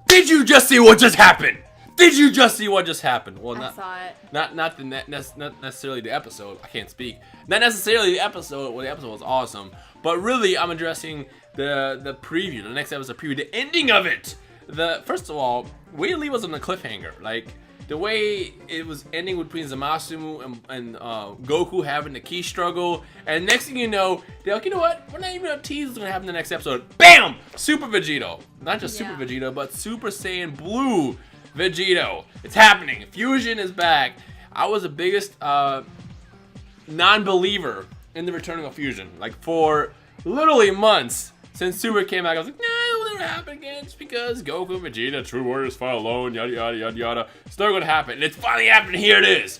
Did you just see what just happened? Did you just see what just happened? Well, I saw it. Not necessarily the episode. I can't speak. Not necessarily the episode. Well, the episode was awesome, but really, I'm addressing the preview, the next episode preview, the ending of it. First of all, way to leave us on the cliffhanger. Like the way it was ending between Zamasu and Goku having the key struggle, and next thing you know, they're like, you know what? We're not even gonna tease what's gonna happen in the next episode. Bam! Super Vegito. Not just Super Vegito, but Super Saiyan Blue Vegito. It's happening. Fusion is back. I was the biggest non-believer in the returning of Fusion. Like for literally months since Super came back, I was like, nah, it will never happen again. Just because Goku, Vegeta, True Warriors fight alone, yada yada yada yada. It's never gonna happen. And it's finally happening. Here it is.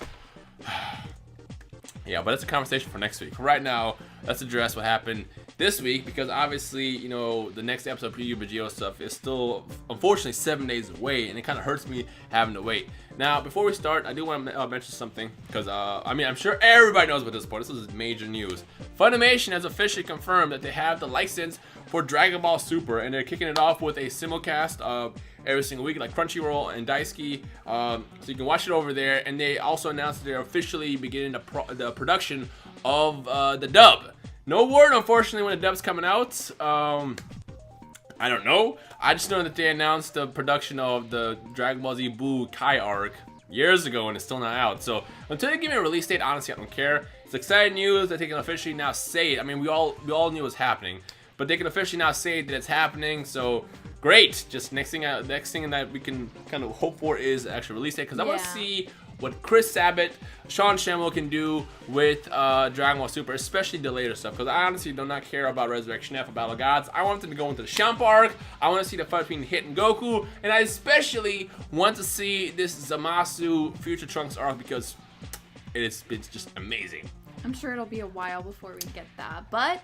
Yeah, but that's a conversation for next week. Right now, let's address what happened this week, because obviously, you know, the next episode preview Vegito stuff is still, unfortunately, 7 days away, and it kind of hurts me having to wait. Now, before we start, I do want to mention something, because, I mean, I'm sure everybody knows about this point. This is major news. Funimation has officially confirmed that they have the license for Dragon Ball Super, and they're kicking it off with a simulcast every single week, like Crunchyroll and Daisuke, so you can watch it over there. And they also announced that they're officially beginning the production of the dub. No word, unfortunately, when the dub's coming out. I don't know. I just know that they announced the production of the Dragon Ball Z Buu Kai arc years ago, and it's still not out. So until they give me a release date, honestly, I don't care. It's exciting news that they can officially now say it. I mean, we all knew it was happening, but they can officially now say that it's happening. So great. Just next thing that we can kind of hope for is the actual release date, because I want to see what Chris Sabat, Sean Shenmue can do with Dragon Ball Super, especially the later stuff, because I honestly do not care about Resurrection F or Battle of Gods. I want them to go into the Champ arc. I want to see the fight between Hit and Goku, and I especially want to see this Zamasu Future Trunks arc, because it's just amazing. I'm sure it'll be a while before we get that, but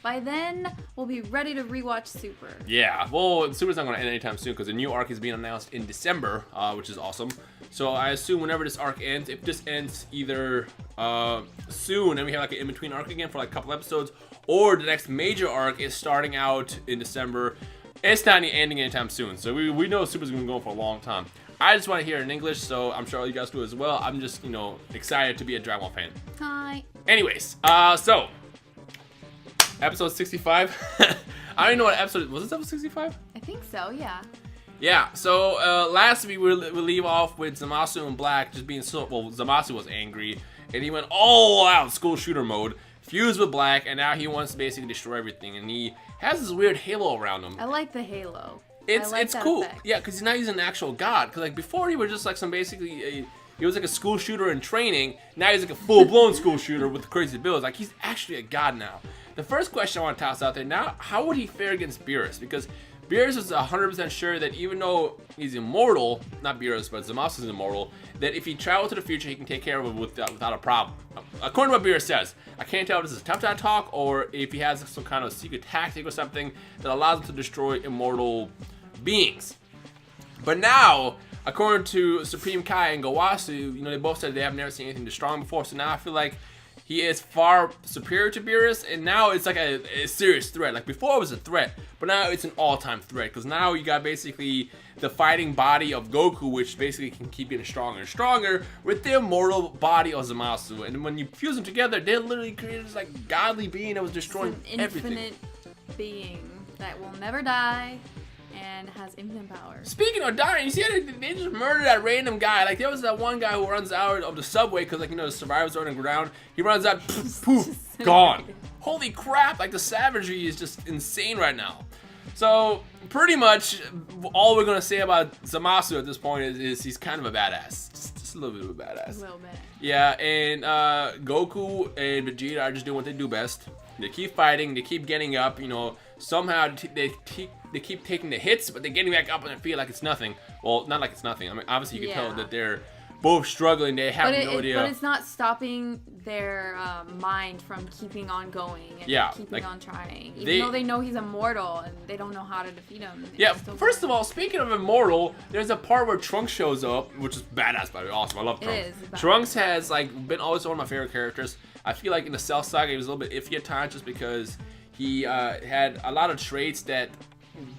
by then we'll be ready to rewatch Super. Yeah, well, Super's not going to end anytime soon, because a new arc is being announced in December, which is awesome. So I assume whenever this arc ends, if this ends either soon and we have like an in-between arc again for like a couple episodes, or the next major arc is starting out in December, it's not ending anytime soon. So we know Super's going to go for a long time. I just want to hear it in English, so I'm sure all you guys do as well. I'm just, excited to be a Dragon Ball fan. Hi. Anyways, so episode 65. I don't even know what episode was. This episode 65? I think so, yeah. Yeah, so last week we leave off with Zamasu and Black just being Zamasu was angry, and he went all out school shooter mode, fused with Black, and now he wants to basically destroy everything, and he has this weird halo around him. I like the halo. It's cool. Effect. Yeah, because he's not using an actual god, because like before he was just like he was like a school shooter in training. Now he's like a full-blown school shooter with crazy builds. Like, he's actually a god now. The first question I want to toss out there now, how would he fare against Beerus? Because Beerus is 100% sure that even though he's immortal, not Beerus, but Zamasu is immortal, that if he travels to the future, he can take care of it without a problem. According to what Beerus says. I can't tell if this is tough talk or if he has some kind of secret tactic or something that allows him to destroy immortal beings. But now, according to Supreme Kai and Gowasu, they both said they have never seen anything this strong before. So now I feel like he is far superior to Beerus, and now it's like a serious threat. Like before it was a threat, but now it's an all-time threat, because now you got basically the fighting body of Goku, which basically can keep getting stronger and stronger with the immortal body of Zamasu. And when you fuse them together, they literally created this like godly being that was destroying everything. An infinite being that will never die and has infinite power. Speaking of dying, you see how they just murdered that random guy. Like, there was that one guy who runs out of the subway because, the survivors are on the ground. He runs out, poof, gone. Holy crap, the savagery is just insane right now. So, pretty much, all we're going to say about Zamasu at this point is he's kind of a badass. Just a little bit of a badass. A little bit. Yeah, and Goku and Vegeta are just doing what they do best. They keep fighting, they keep getting up, somehow they keep taking the hits, but they're getting back up on their feet like it's nothing. Well, not like it's nothing. I mean, obviously you can tell that they're both struggling. They have no idea. But it's not stopping their mind from keeping on going and keeping on trying. Even though they know he's immortal and they don't know how to defeat him. First of all, speaking of immortal, there's a part where Trunks shows up, which is badass, by the way. Awesome. I love Trunks. It is. Trunks has been always one of my favorite characters. I feel like in the Cell Saga he was a little bit iffy at times just because he had a lot of traits that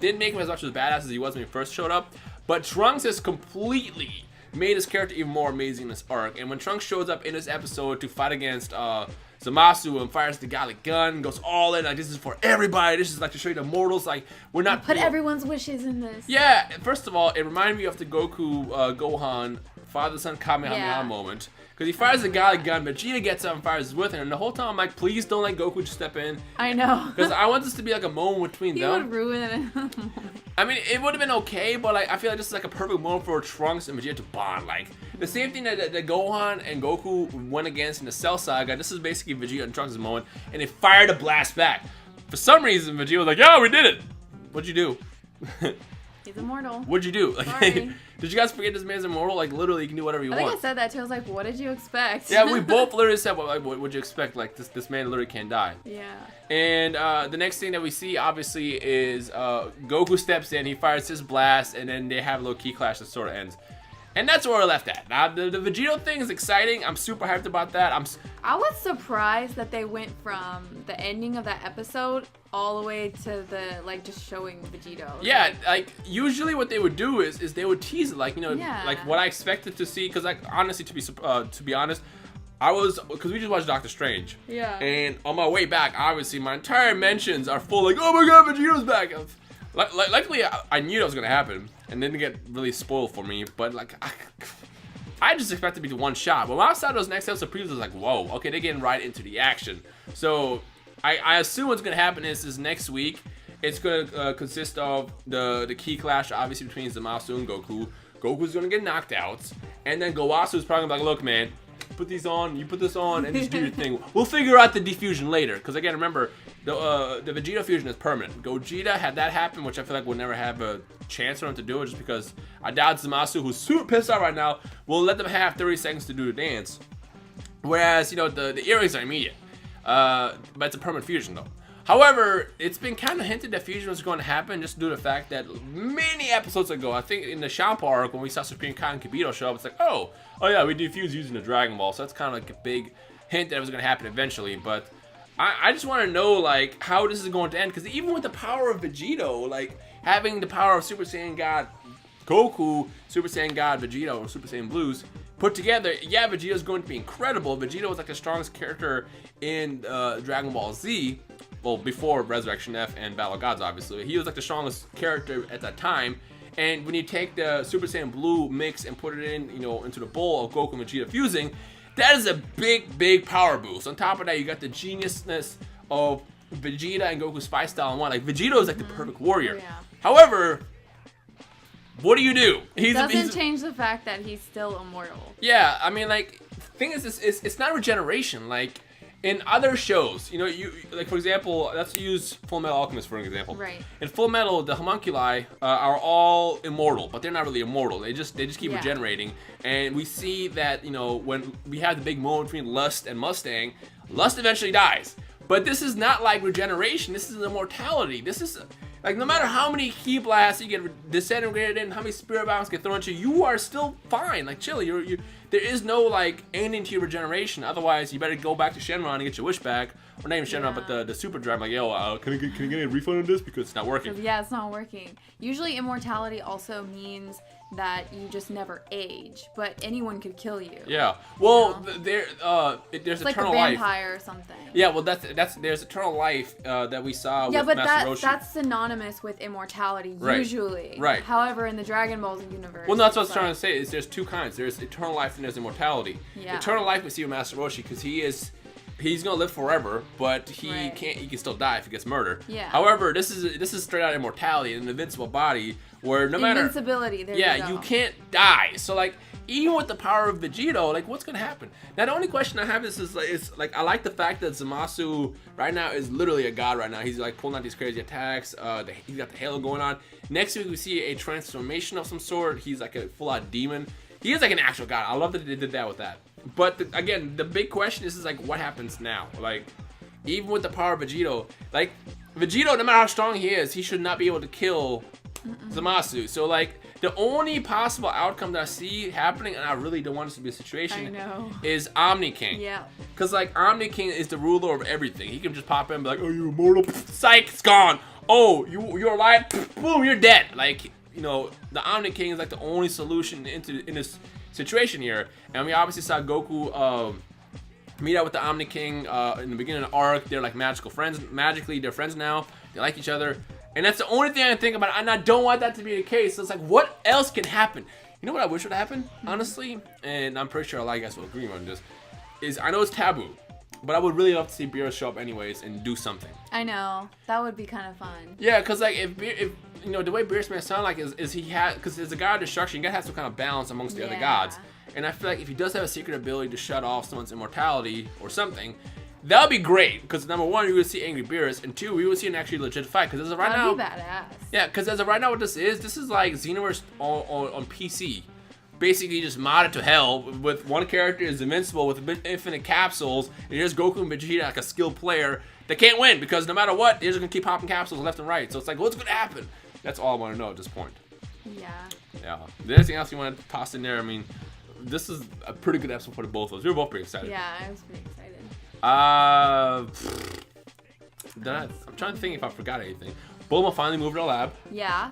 didn't make him as much of a badass as he was when he first showed up, but Trunks has completely made his character even more amazing in this arc. And when Trunks shows up in this episode to fight against Zamasu and fires the Gallic gun, goes all in, like, this is for everybody, this is like to show you the mortals, like, we're not... Put everyone's wishes in this. Yeah, first of all, it reminded me of the Goku, Gohan, father-son Kamehameha moment. Because he fires the Gallic gun, Vegeta gets up and fires with him, and the whole time I'm like, please don't let Goku just step in. I know. Because I want this to be like a moment between them. He would ruin it. I mean, it would have been okay, but like I feel like this is like a perfect moment for Trunks and Vegeta to bond. Like, the same thing that Gohan and Goku went against in the Cell Saga, this is basically Vegeta and Trunks' moment, and they fired a blast back. For some reason, Vegeta was like, yeah, we did it! What'd you do? He's immortal. What'd you do? Like, Sorry. did you guys forget this man's immortal? Like, literally, you can do whatever you want. I think I said that too. I was like, what did you expect? Yeah, we both literally said, what would you expect? Like, this man literally can't die. Yeah. And the next thing that we see, obviously, is Goku steps in, he fires his blast, and then they have a little key clash that sort of ends. And that's where we're left at. Now, the Vegito thing is exciting. I'm super hyped about that. I was surprised that they went from the ending of that episode all the way to the, like, just showing Vegito. Yeah, like, usually what they would do is they would tease it, like, you know, yeah. like what I expected to see. Because, like, honestly, to be honest, because we just watched Doctor Strange. Yeah. And on my way back, obviously, my entire mentions are full, like, oh my god, Vegito's back. Luckily, I knew that was going to happen. And didn't get really spoiled for me. But, like, I just expected it to be one shot. But when I saw those next episode previews, I was like, whoa, okay, they're getting right into the action. So, I assume what's going to happen is next week, it's going to consist of the key clash, obviously, between Zamasu and Goku. Goku's going to get knocked out. And then Gowasu is probably going to be like, look, man, put these on, you put this on, and just do your thing. We'll figure out the defusion later. Because, again, remember, the Vegeta fusion is permanent. Gogeta had that happen, which I feel like we'll never have a chance for him to do it, just because I doubt Zamasu, who's super pissed off right now, will let them have 30 seconds to do the dance. Whereas, you know, the earrings are immediate. But it's a permanent fusion, though. However, it's been kind of hinted that fusion was going to happen just due to the fact that many episodes ago, I think in the Champa arc, when we saw Supreme Kai and Kibito show up, it's like, oh yeah, we defuse using the Dragon Ball. So that's kind of like a big hint that it was going to happen eventually. But I just want to know, like, how this is going to end. Because even with the power of Vegito, like, having the power of Super Saiyan God Goku, Super Saiyan God Vegito, or Super Saiyan Blues put together, yeah, Vegito's going to be incredible. Vegito was like the strongest character in Dragon Ball Z. Well, before Resurrection F and Battle of Gods, obviously. He was like the strongest character at that time. And when you take the Super Saiyan Blue mix and put it in, you know, into the bowl of Goku and Vegeta fusing, that is a big, big power boost. On top of that, you got the geniusness of Vegeta and Goku's fight style in one. Like, Vegito is like the perfect warrior. Yeah. However, what do you do? It doesn't change the fact that he's still immortal. Yeah, I mean, like, the thing is, it's not regeneration. Like, in other shows, you know, like, for example, let's use Full Metal Alchemist for an example. Right. In Full Metal, the homunculi are all immortal, but they're not really immortal. They just keep regenerating. And we see that, you know, when we have the big moment between Lust and Mustang, Lust eventually dies. But this is not like regeneration. This is immortality. This is, like, no matter how many ki blasts you get disintegrated in, how many spirit bombs get thrown at you, you are still fine. Like, chill. There is no, like, ending to your regeneration. Otherwise, you better go back to Shenron and get your wish back. Or not even Shenron, but the Super Drive. Like, yo, can I get a refund on this? Because it's not working. Yeah, it's not working. Usually, immortality also means that you just never age, but anyone could kill you. Yeah. Well, there's it's eternal like a life. vampire or something. Yeah. Well, there's eternal life that we saw. Yeah, with but Master Roshi. that's synonymous with immortality usually. Right. However, in the Dragon Ball universe. Well, no, that's what I was trying to say. Is there's two kinds. There's eternal life and there's immortality. Yeah. Eternal life we see with Master Roshi because he's gonna live forever, but he can still die if he gets murdered. Yeah. However, this is straight out immortality, an invincible body where no matter invincibility. There you can't die. So, like, even with the power of Vegito, like, what's gonna happen? Now, the only question I have is I like the fact that Zamasu right now is literally a god right now. He's like pulling out these crazy attacks. He's got the halo going on. Next week we see a transformation of some sort. He's like a full-out demon. He is like an actual god. I love that they did that with that. But again, the big question is like, what happens now? Like, even with the power of Vegito, like, Vegito, no matter how strong he is, he should not be able to kill Zamasu. So, like, The only possible outcome that I see happening, and I really don't want this to be a situation, is Omni King. Yeah. Because, like, Omni King is the ruler of everything. He can just pop in and be like, oh, you're immortal. Psych, it's gone. Oh, you're alive. Boom, you're dead. Like, you know, the Omni King is, like, the only solution in this situation here. And we obviously saw Goku meet up with the Omni King in the beginning of the arc. They're, like, magical friends. Magically, they're friends now. They like each other. And that's the only thing I can think about, and I don't want that to be the case. So it's like, what else can happen? You know what I wish would happen, honestly? And I'm pretty sure a lot of you guys will agree on this. Is I know it's taboo, but I would really love to see Beerus show up anyways and do something. I know. That would be kind of fun. Yeah, because like if you know, the way Beerus may sound like is he had, because as a god of destruction, you gotta have some kind of balance amongst the other gods. And I feel like if he does have a secret ability to shut off someone's immortality or something, that would be great, because number one, you would see angry Beerus, and two, we would see an actually legit fight. Because as of right now, that'd be badass. Yeah, because as of right now, what this is like Xenoverse on PC, basically just modded to hell. With one character is invincible with infinite capsules, and here's Goku and Vegeta like a skilled player that can't win because no matter what, they're just gonna keep popping capsules left and right. So it's like, what's gonna happen? That's all I want to know at this point. Yeah. Yeah. Is there anything else you want to toss in there? I mean, this is a pretty good episode for the both of us. We were both pretty excited. Yeah, I was pretty excited. I'm trying to think if I forgot anything. Bulma finally moved to the lab. Yeah,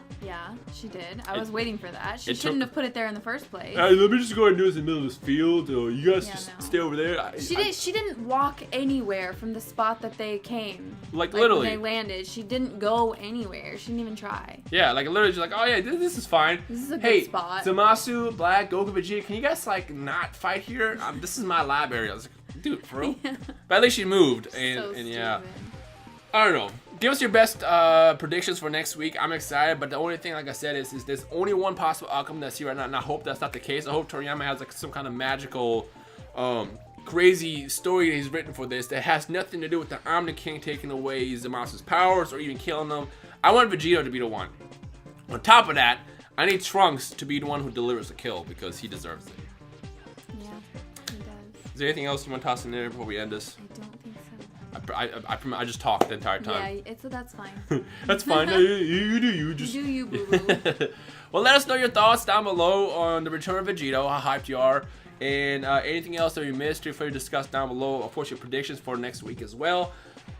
she did. I was waiting for that. She shouldn't have put it there in the first place. Let me just go and do this in the middle of this field. You guys stay over there. She didn't walk anywhere from the spot that they came. Like literally. When they landed, she didn't go anywhere. She didn't even try. Yeah, like literally just like, oh yeah, this is fine. This is a good spot. Hey, Zamasu, Black, Goku, Vegeta, can you guys like not fight here? This is my lab area. I was like, dude, for real? Yeah. But at least she moved, and yeah. I don't know. Give us your best predictions for next week. I'm excited, but the only thing, like I said, is there's only one possible outcome that I see right now, and I hope that's not the case. I hope Toriyama has like some kind of magical, crazy story that he's written for this that has nothing to do with the Omni King taking away Zamasu's powers or even killing them. I want Vegeta to be the one. On top of that, I need Trunks to be the one who delivers the kill because he deserves it. Yeah, he does. Is there anything else you want to toss in there before we end this? I don't think so. I just talked the entire time. Yeah, that's fine. That's fine. You do you, boo boo. Well, let us know your thoughts down below on the return of Vegito, how hyped you are, and anything else that we missed. Feel free to discuss down below. Of course, your predictions for next week as well.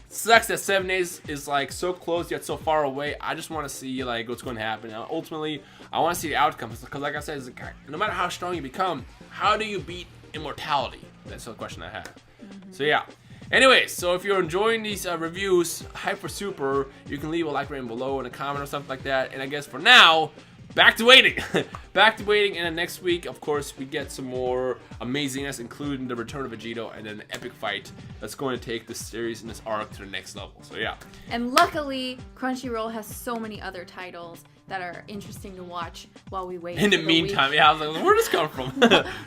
Sucks that 7 days is like so close yet so far away. I just want to see like what's going to happen. Now, ultimately, I want to see the outcomes because, like I said, no matter how strong you become, how do you beat immortality? That's the question I have. So yeah. Anyways, so if you're enjoying these reviews, Hype for Super, you can leave a like rating below and a comment or something like that. And I guess for now, back to waiting. Back to waiting, and then next week, of course, we get some more amazingness, including the return of Vegito and then an epic fight that's going to take this series and this arc to the next level. So yeah. And luckily, Crunchyroll has so many other titles that are interesting to watch while we wait. In the meantime, yeah, I was like, where'd this come from?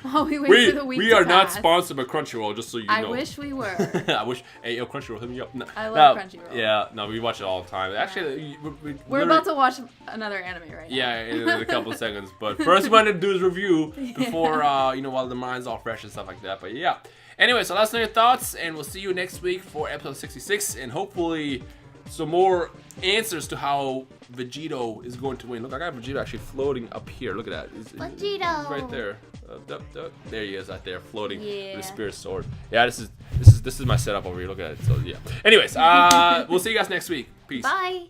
While we wait for the week we are not sponsored by Crunchyroll, just so you know. I wish we were. I wish. Hey, yo, Crunchyroll, hit me up. No, I love Crunchyroll. Yeah, no, we watch it all the time. Actually, we're about to watch another anime right now. Yeah, in a couple of seconds. But first, we wanted to do this review before, while the mind's all fresh and stuff like that. But yeah. Anyway, so let us know your thoughts, and we'll see you next week for episode 66, and hopefully some more answers to how Vegito is going to win. Look, I got Vegito actually floating up here. Look at that. Vegito! He's right there. There he is, right there, floating with a spirit sword. Yeah, this is my setup over here. Look at it. So yeah. Anyways, we'll see you guys next week. Peace. Bye.